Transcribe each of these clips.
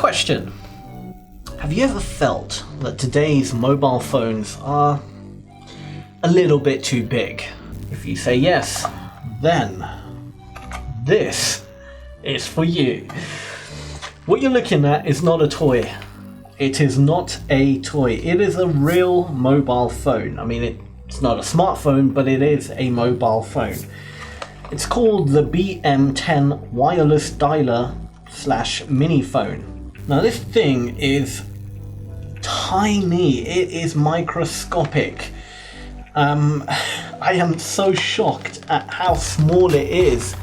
Question. Have you ever felt that today's mobile phones are a little bit too big? If you say yes, then this is for you. What you're looking at is not a toy. It is not a toy. It is a real mobile phone. I mean, it's not a smartphone, but it is a mobile phone. It's called the BM10 wireless dialer / mini phone. Now this thing is tiny. It is microscopic. I am so shocked at how small it is.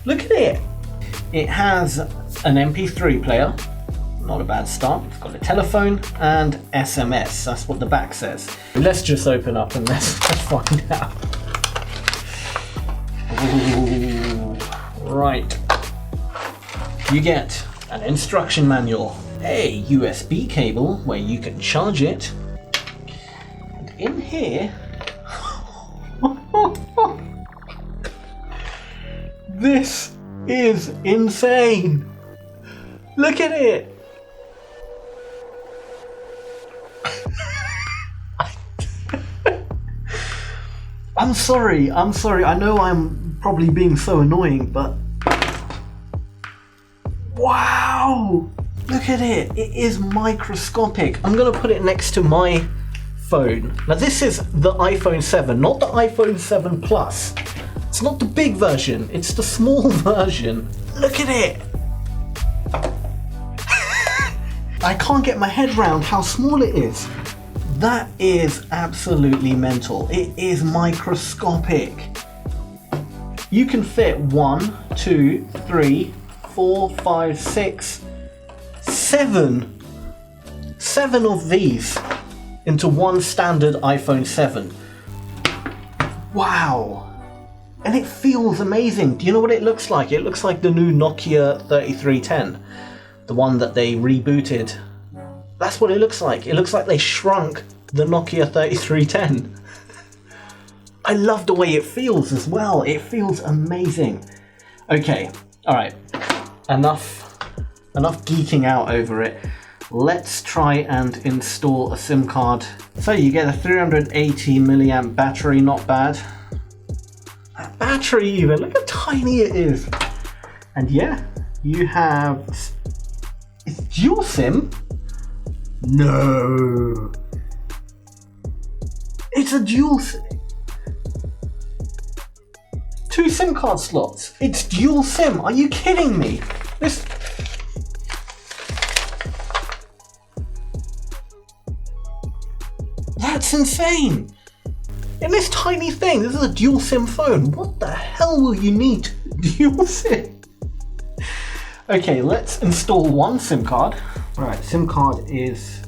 Look at it. It has an MP3 player. Not a bad start. It's got a telephone and SMS. That's what the back says. Let's just open up and let's find out. Ooh, right. You get an instruction manual, a USB cable where you can charge it, and in here, this is insane. Look at it. I'm sorry. I know I'm probably being so annoying, but wow! Look at it. It is microscopic. I'm gonna put it next to my phone. Now this is the iPhone 7, not the iPhone 7 Plus. It's not the big version, it's the small version. Look at it. I can't get my head around how small it is. That is absolutely mental. It is microscopic. You can fit 1, 2, 3, 4, 5, 6, 7 of these into one standard iPhone 7. Wow. And it feels amazing. Do you know what it looks like? It looks like the new Nokia 3310, the one that they rebooted. That's what it looks like. It looks like they shrunk the Nokia 3310. I love the way it feels as well. It feels amazing. Okay, all right. Enough geeking out over it. Let's try and install a SIM card. So you get a 380 milliamp battery, not bad. That battery even, look how tiny it is. And yeah, you have, it's dual SIM? No. It's a dual SIM. 2 SIM card slots. It's dual SIM. Are you kidding me? This. That's insane. In this tiny thing, this is a dual SIM phone. What the hell will you need dual SIM? Okay, let's install one SIM card. Right, SIM card is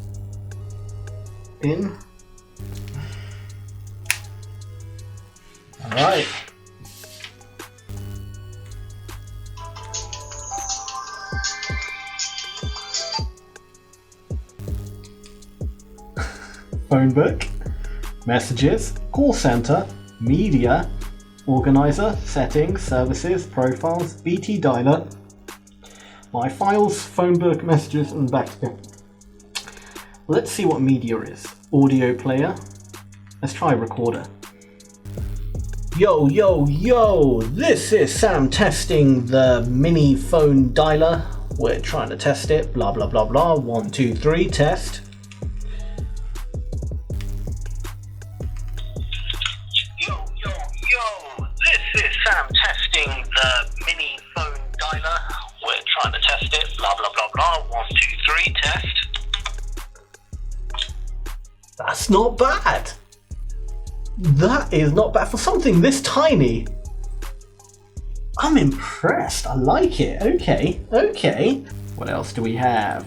in. All right. Phone book, messages, call center, media, organizer, settings, services, profiles, BT dialer, my files, phone book, messages, and back to. Let's see what media is. Audio player. Let's try recorder. Yo, this is Sam testing the mini phone dialer. We're trying to test it, blah, blah, blah, blah. 1, 2, 3, test. Yo, this is Sam testing the mini phone dialer. We're trying to test it, blah, blah, blah, blah. 1, 2, 3, test. That's not bad. That is not bad for something this tiny. I'm impressed. I like it. Okay. What else do we have?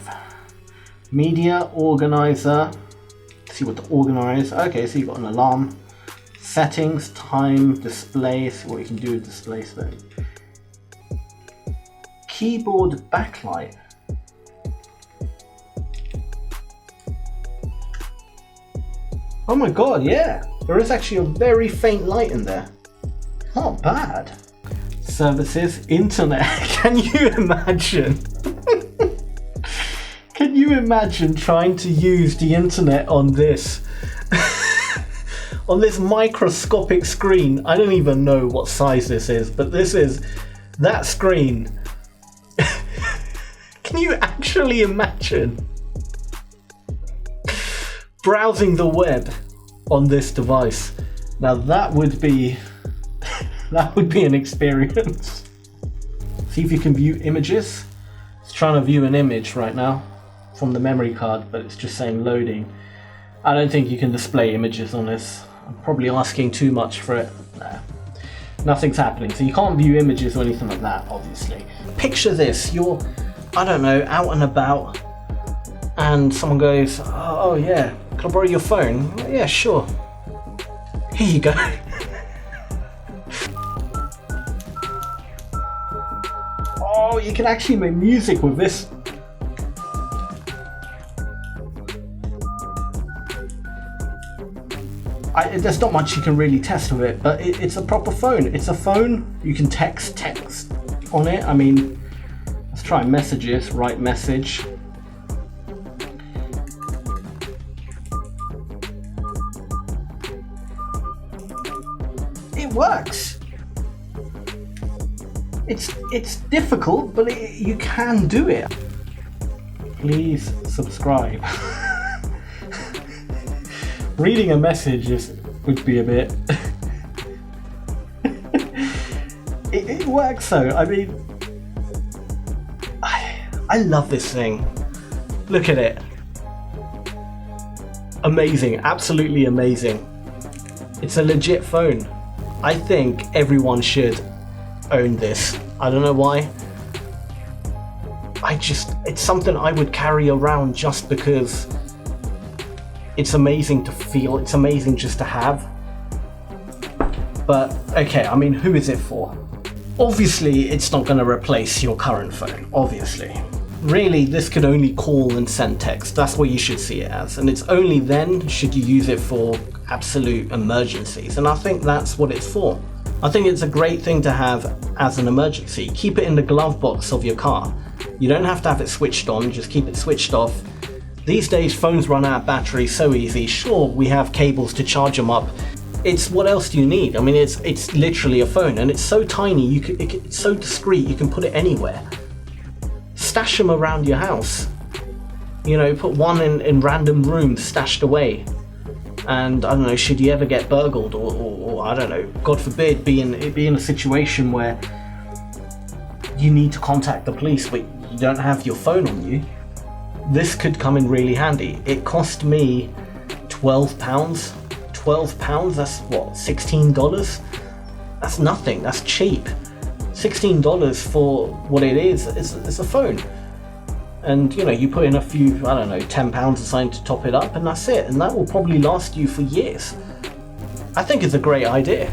Media, organizer. Let's see what the organizer. Okay, so you've got an alarm. Settings, time, display. See what you can do with display. So, keyboard backlight. Oh my god, yeah. There is actually a very faint light in there. Not bad. Services, internet. Can you imagine? Can you imagine trying to use the internet on this? On this microscopic screen? I don't even know what size this is, but this is that screen. Can you actually imagine browsing the web on this device? Now that would be an experience. See if you can view images. It's trying to view an image right now from the memory card, but it's just saying loading. I don't think you can display images on this. I'm probably asking too much for it. Nah, nothing's happening. So you can't view images or anything like that, obviously. Picture this, you're, I don't know, out and about, and someone goes, oh yeah, can I borrow your phone? Yeah, sure. Here you go. Oh, you can actually make music with this. There's not much you can really test with it, but it's a proper phone. It's a phone. You can text on it. I mean, let's try messages, write message. It works. It's difficult, but you can do it. Please subscribe. Reading a message would be a bit. it works though. I mean, I love this thing. Look at it. Amazing, absolutely amazing. It's a legit phone. I think everyone should own this. I don't know why. It's something I would carry around just because it's amazing to feel, it's amazing just to have. But okay, I mean, who is it for? Obviously, it's not going to replace your current phone, obviously. Really, this could only call and send text. That's what you should see it as. And it's only then should you use it for absolute emergencies. And I think that's what it's for. I think it's a great thing to have as an emergency. Keep it in the glove box of your car. You don't have to have it switched on, just keep it switched off. These days, phones run out of battery so easy. Sure, we have cables to charge them up. It's what else do you need? I mean, it's literally a phone, and it's so tiny, it's so discreet, you can put it anywhere. Stash them around your house. You know, put one in random rooms stashed away. And I don't know, should you ever get burgled or I don't know, God forbid, be in a situation where you need to contact the police but you don't have your phone on you, this could come in really handy. It cost me £12. £12, that's what, $16? That's nothing, that's cheap. $16 for what it is, it's a phone. And you know, you put in a few, I don't know, £10 or something to top it up, and that's it. And that will probably last you for years. I think it's a great idea.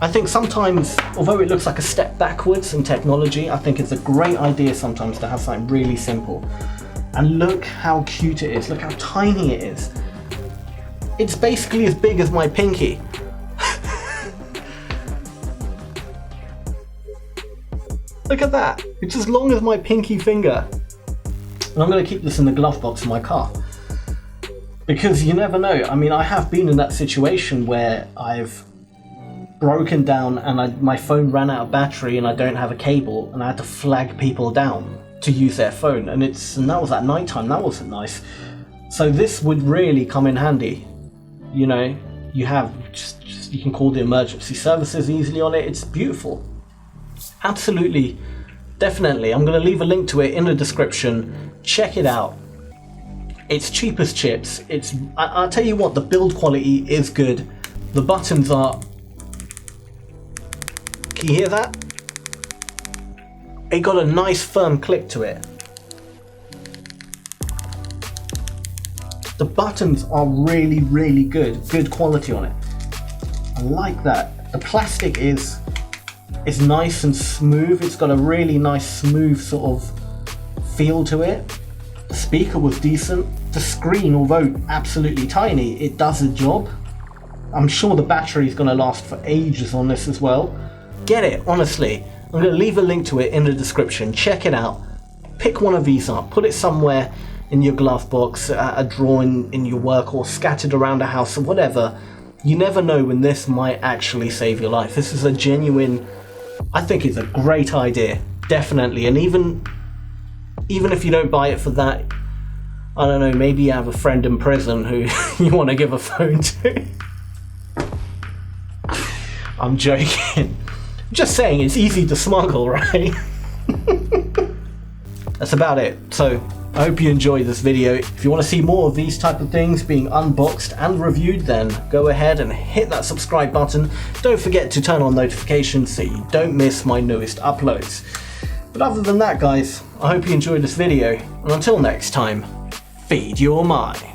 I think sometimes, although it looks like a step backwards in technology, I think it's a great idea sometimes to have something really simple. And look how cute it is, look how tiny it is. It's basically as big as my pinky. Look at that, it's as long as my pinky finger. And I'm going to keep this in the glove box of my car. Because you never know. I mean, I have been in that situation where I've broken down and my phone ran out of battery and I don't have a cable and I had to flag people down to use their phone. And that was at night time, that wasn't nice. So this would really come in handy. You know, you have you can call the emergency services easily on it. It's beautiful. Absolutely, definitely. I'm going to leave a link to it in the description. Check it out. It's cheap as chips. I'll tell you what, the build quality is good. The buttons are, can you hear that? It got a nice firm click to it. The buttons are really, really good quality on it. I like that. The plastic is nice and smooth. It's got a really nice smooth sort of feel to it. The speaker was decent. The screen, although absolutely tiny, it does the job. I'm sure the battery is going to last for ages on this as well. Get it, honestly. I'm going to leave a link to it in the description. Check it out. Pick one of these up, put it somewhere in your glove box, a drawer in your work, or scattered around the house or whatever. You never know when this might actually save your life. This is a genuine, I think it's a great idea, definitely. And even if you don't buy it for that, I don't know, maybe you have a friend in prison who you want to give a phone to. I'm joking. Just saying, it's easy to smuggle, right? That's about it. So I hope you enjoyed this video. If you want to see more of these type of things being unboxed and reviewed, then go ahead and hit that subscribe button. Don't forget to turn on notifications so you don't miss my newest uploads. But other than that, guys, I hope you enjoyed this video, and until next time, feed your mind.